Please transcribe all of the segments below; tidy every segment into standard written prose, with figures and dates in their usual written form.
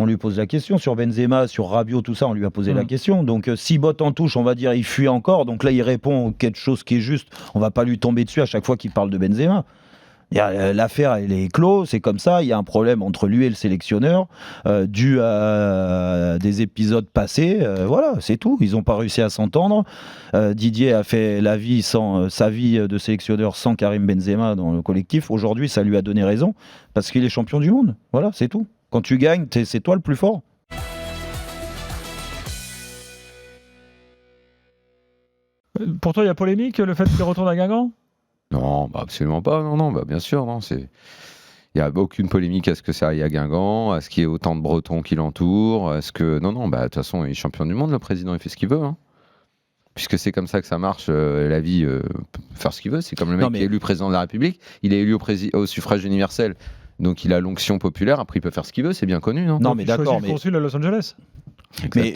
On lui pose la question sur Benzema, sur Rabiot, tout ça, on lui a posé la question. Donc, si botte en touche, on va dire, il fuit encore. Donc là, il répond quelque chose qui est juste. On va pas lui tomber dessus à chaque fois qu'il parle de Benzema. L'affaire, elle est close, c'est comme ça. Il y a un problème entre lui et le sélectionneur, dû à des épisodes passés. Voilà, c'est tout. Ils n'ont pas réussi à s'entendre. Didier a fait sa vie de sélectionneur sans Karim Benzema dans le collectif. Aujourd'hui, ça lui a donné raison parce qu'il est champion du monde. Voilà, c'est tout. Quand tu gagnes, c'est toi le plus fort. Pour toi, il y a polémique, le fait qu'il retourne à Guingamp ? Non, absolument pas. Non, bien sûr, non. Il n'y a aucune polémique à ce que ça aille à Guingamp, à ce qu'il y ait autant de Bretons qui l'entourent, à ce que... Non, de toute façon, il est champion du monde, le président, il fait ce qu'il veut. Hein. Puisque c'est comme ça que ça marche, la vie, peut faire ce qu'il veut. C'est comme le mec qui est élu président de la République, il est élu au suffrage universel, donc il a l'onction populaire, après il peut faire ce qu'il veut, c'est bien connu, non ? Non, mais d'accord. Il consul à Los Angeles. Mais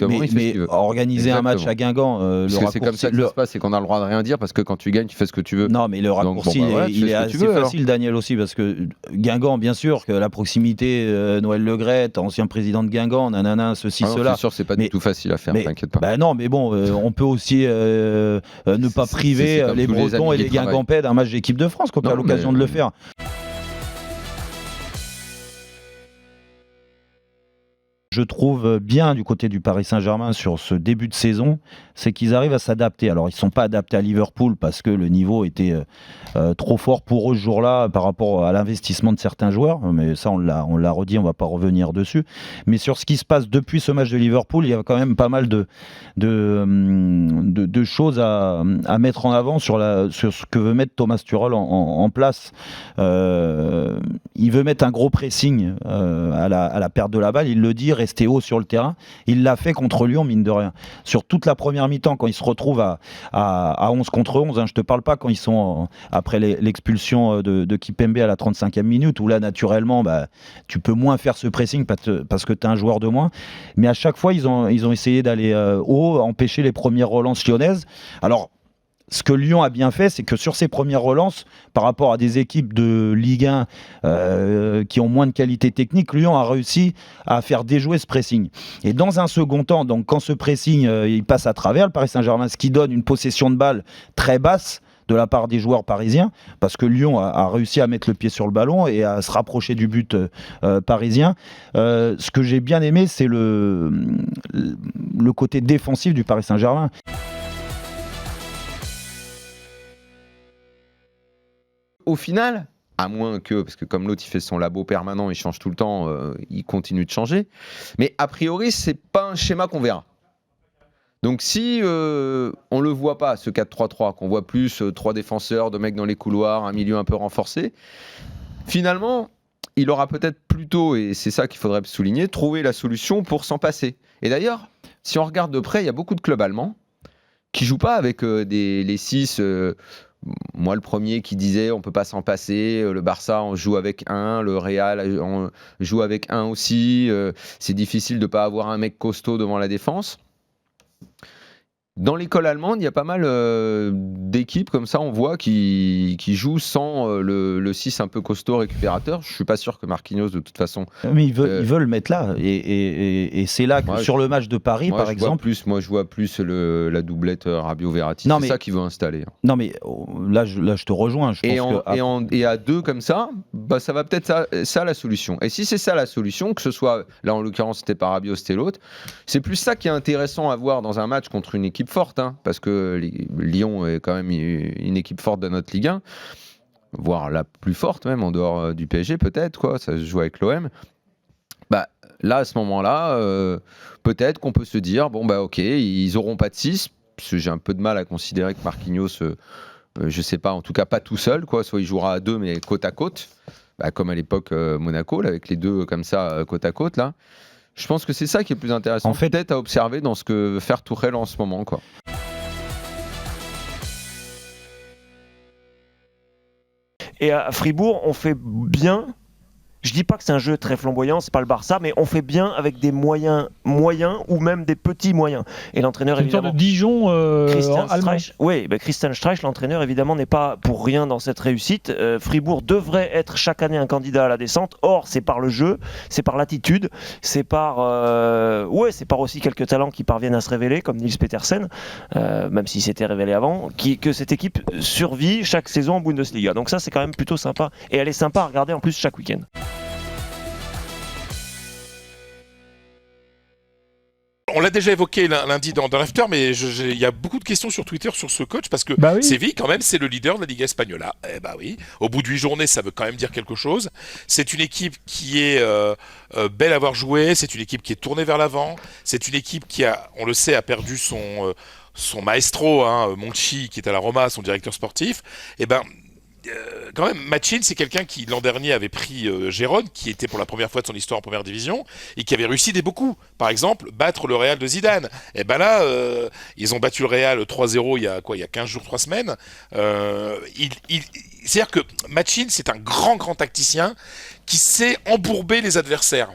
organiser un match à Guingamp, c'est comme ça que ça se passe, c'est qu'on a le droit de rien dire parce que quand tu gagnes, tu fais ce que tu veux. Non, mais le raccourci, il est assez facile, Daniel, aussi, parce que Guingamp, bien sûr, que la proximité, Noël Le Graët, ancien président de Guingamp, nanana, ceci, cela. C'est sûr, c'est pas du tout facile à faire, t'inquiète pas. Bah non, mais bon, on peut aussi ne pas priver les Bretons et les Guingampais d'un match d'équipe de France quand tu as l'occasion de le faire. Je trouve bien du côté du Paris Saint-Germain sur ce début de saison, c'est qu'ils arrivent à s'adapter. Alors, ils ne sont pas adaptés à Liverpool parce que le niveau était trop fort pour eux ce jour-là par rapport à l'investissement de certains joueurs. Mais ça, on l'a redit, on ne va pas revenir dessus. Mais sur ce qui se passe depuis ce match de Liverpool, il y a quand même pas mal de choses à mettre en avant sur ce que veut mettre Thomas Tuchel en place. Il veut mettre un gros pressing à la perte de la balle. Il le dit, rester haut sur le terrain. Il l'a fait contre Lyon, mine de rien. Sur toute la première mi-temps, quand ils se retrouvent à 11 contre 11, hein, je ne te parle pas quand ils sont après l'expulsion de Kipembe à la 35e minute, où là, naturellement, tu peux moins faire ce pressing parce que tu as un joueur de moins. Mais à chaque fois, ils ont essayé d'aller haut, empêcher les premières relances lyonnaises. Alors, ce que Lyon a bien fait, c'est que sur ses premières relances, par rapport à des équipes de Ligue 1 qui ont moins de qualité technique, Lyon a réussi à faire déjouer ce pressing. Et dans un second temps, donc quand ce pressing il passe à travers le Paris Saint-Germain, ce qui donne une possession de balle très basse de la part des joueurs parisiens, parce que Lyon a réussi à mettre le pied sur le ballon et à se rapprocher du but parisien. Ce que j'ai bien aimé, c'est le côté défensif du Paris Saint-Germain. Au final, à moins que, parce que comme l'autre il fait son labo permanent, il change tout le temps, il continue de changer, mais a priori c'est pas un schéma qu'on verra. Donc si on le voit pas, ce 4-3-3, qu'on voit plus 3 défenseurs, 2 mecs dans les couloirs, un milieu un peu renforcé, finalement il aura peut-être plutôt, et c'est ça qu'il faudrait souligner, trouver la solution pour s'en passer. Et d'ailleurs, si on regarde de près, il y a beaucoup de clubs allemands qui jouent pas avec les 6... moi, le premier qui disait on peut pas s'en passer, le Barça on joue avec un, le Real on joue avec un aussi, c'est difficile de pas avoir un mec costaud devant la défense. Dans l'école allemande, il y a pas mal d'équipes comme ça, on voit, qui jouent sans le 6 un peu costaud récupérateur. Je suis pas sûr que Marquinhos, de toute façon... Mais ils veulent le mettre là. Et c'est là que sur le match de Paris, par exemple... Moi, je vois plus la doublette Rabiot-Verratti. C'est ça qu'il veut installer. Non, mais là, je te rejoins. Et à 2 comme ça, ça va peut-être ça la solution. Et si c'est ça la solution, que ce soit, là en l'occurrence, c'était pas Rabiot, c'était l'autre, c'est plus ça qui est intéressant à voir dans un match contre une équipe forte, hein, parce que Lyon est quand même une équipe forte de notre Ligue 1, voire la plus forte même en dehors du PSG peut-être, quoi, ça se joue avec l'OM. Là à ce moment-là, peut-être qu'on peut se dire ok, ils auront pas de 6, parce que j'ai un peu de mal à considérer que Marquinhos, je sais pas, en tout cas pas tout seul, quoi, soit il jouera à 2 mais côte à côte, comme à l'époque Monaco, là, avec les 2 comme ça côte à côte là. Je pense que c'est ça qui est plus intéressant, en fait, peut-être à observer dans ce que veut faire Tuchel en ce moment, quoi. Et à Fribourg, on fait bien Je dis pas que c'est un jeu très flamboyant, c'est pas le Barça, mais on fait bien avec des moyens ou même des petits moyens. Et l'entraîneur, C'est une sorte évidemment, de Dijon Christian allemand. Streich, oui, Christian Streich, l'entraîneur, évidemment, n'est pas pour rien dans cette réussite. Fribourg devrait être chaque année un candidat à la descente. Or, c'est par le jeu, c'est par l'attitude, c'est par aussi quelques talents qui parviennent à se révéler, comme Niels Petersen, même s'il s'était révélé avant, que cette équipe survit chaque saison en Bundesliga. Donc ça, c'est quand même plutôt sympa. Et elle est sympa à regarder en plus chaque week-end. On l'a déjà évoqué lundi dans l'after, mais il y a beaucoup de questions sur Twitter sur ce coach parce que Bah oui. Séville, quand même, c'est le leader de la Liga Espagnola. Eh bah oui, au bout de 8 journées, ça veut quand même dire quelque chose. C'est une équipe qui est belle à voir jouer, c'est une équipe qui est tournée vers l'avant, c'est une équipe qui on le sait, a perdu son maestro, Monchi, qui est à la Roma, son directeur sportif. Et ben. Quand même, Machin, c'est quelqu'un qui l'an dernier avait pris Gérone, qui était pour la première fois de son histoire en première division, et qui avait réussi des beaucoup. Par exemple, battre le Real de Zidane. Et ben là, ils ont battu le Real 3-0 il y a 15 jours, 3 semaines. C'est-à-dire que Machin, c'est un grand tacticien qui sait embourber les adversaires.